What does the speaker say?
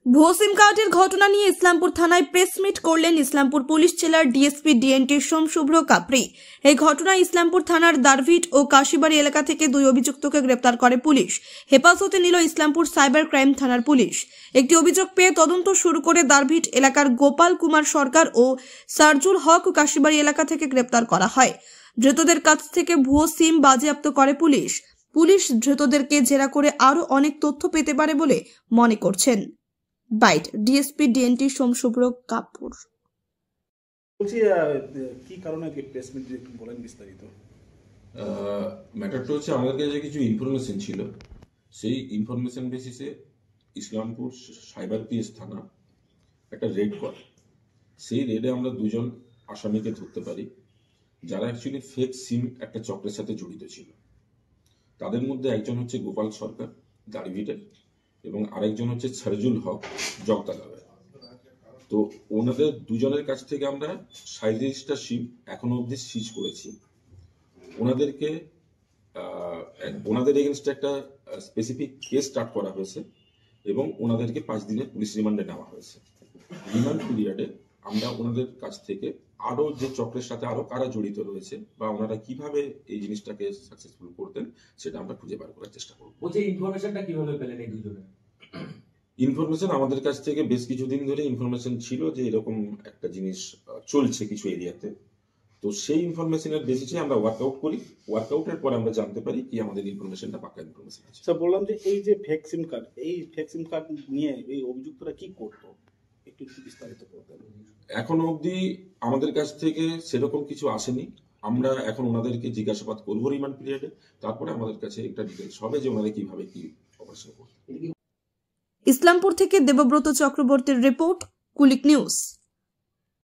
ভুয়ো সিম কার্ডের ঘটনা নিয়ে ইসলামপুর থানায় প্রেস মিট করলেন ইসলামপুর পুলিশ জেলার ডিএসপি ডিএনটি সোমশুভ্র কাপড়ি। এই ঘটনায় ইসলামপুর থানার দারভিট ও কাশিবাড়ি এলাকা থেকে দুই অভিযুক্তকে গ্রেপ্তার করে পুলিশ। হেফাজতে নিল ইসলামপুর সাইবার ক্রাইম থানার পুলিশ। একটি অভিযোগ পেয়ে তদন্ত শুরু করে দারভিট এলাকার গোপাল কুমার সরকার ও সারজুল হক কাশিবাড়ি এলাকা থেকে গ্রেপ্তার করা হয়। ধৃতদের কাছ থেকে ভুয়ো সিম বাজেয়াপ্ত করে পুলিশ। পুলিশ ধৃতদেরকে জেরা করে আরো অনেক তথ্য পেতে পারে বলে মনে করছেন। Bite DSP DNT Somshubhra Kapoor. বলছি কি কারণে প্রেস মিট বলেন বিস্তারিত। ম্যাটারটা হচ্ছে আমাদের কাছে কিছু ইনফরমেশন ছিল, সেই ইনফরমেশন বেসিসে ইসলামপুর সাইবার পিএস থানা একটা রেড করে। সেই রেডে আমরা দুজন আসামিকে ধরতে পারি যারা অ্যাকচুয়ালি ফেক সিম একটা চক্রের সাথে জড়িত ছিল। তাদের মধ্যে একজন হচ্ছে গোপাল সরকার দাড়িভিটের এবং আরেকজন হচ্ছে সারজুল হক জগদালাবে। তো ওনাদের দুজনের কাছ থেকে আমরা 37টা সিম এখনো অবধি সিজ করেছি। ওনাদের এগেনস্টে একটা স্পেসিফিক কেস স্টার্ট করা হয়েছে এবং ওনাদেরকে 5 দিনের পুলিশ রিমান্ডে নেওয়া হয়েছে। রিমান্ড পিরিয়ডে আমরা ওনাদের কাছ থেকে আরো যে চক্রের সাথে আরো কারা জড়িত রয়েছে বা ওনারা কিভাবে এই জিনিসটাকে সাকসেসফুল করতেন সেটা আমরা খুঁজে বার করার চেষ্টা করব। বলছি ইনফরমেশনটা কিভাবে পেলেন এই দুজনে? ইনফরমেশন আমাদের কাছ থেকে বেশ কিছুদিন ধরে ইনফরমেশন ছিল যে এরকম একটা জিনিস চলছে কিছু এরিয়াতে। তো সেই ইনফরমেশনের বেসিসে আমরা ওয়ার্কআউট করি। ওয়ার্কআউটের পরে আমরা জানতে পারি কি আমাদের ইনফরমেশনটা পাক্কা ইনফরমেশন আছে। স্যার বললাম যে এই যে ফেক সিম কার্ড, এই ফেক সিম কার্ড নিয়ে এই অভিযুক্তরা কি করতো একটু বিস্তারিত করতেন। এখনো অবধি আমাদের কাছ থেকে সেরকম কিছু আসেনি। আমরা এখন ওনাদেরকে জিজ্ঞাসাবাদ করবো রিমান্ড পিরিয়ডে, তারপরে আমাদের কাছে একটা ডিটেলস হবে যে ওনারা কিভাবে কি অপারেশন করতে। ইসলামপুর থেকে দেবব্রত চক্রবর্তীর রিপোর্ট, কুলিক নিউজ।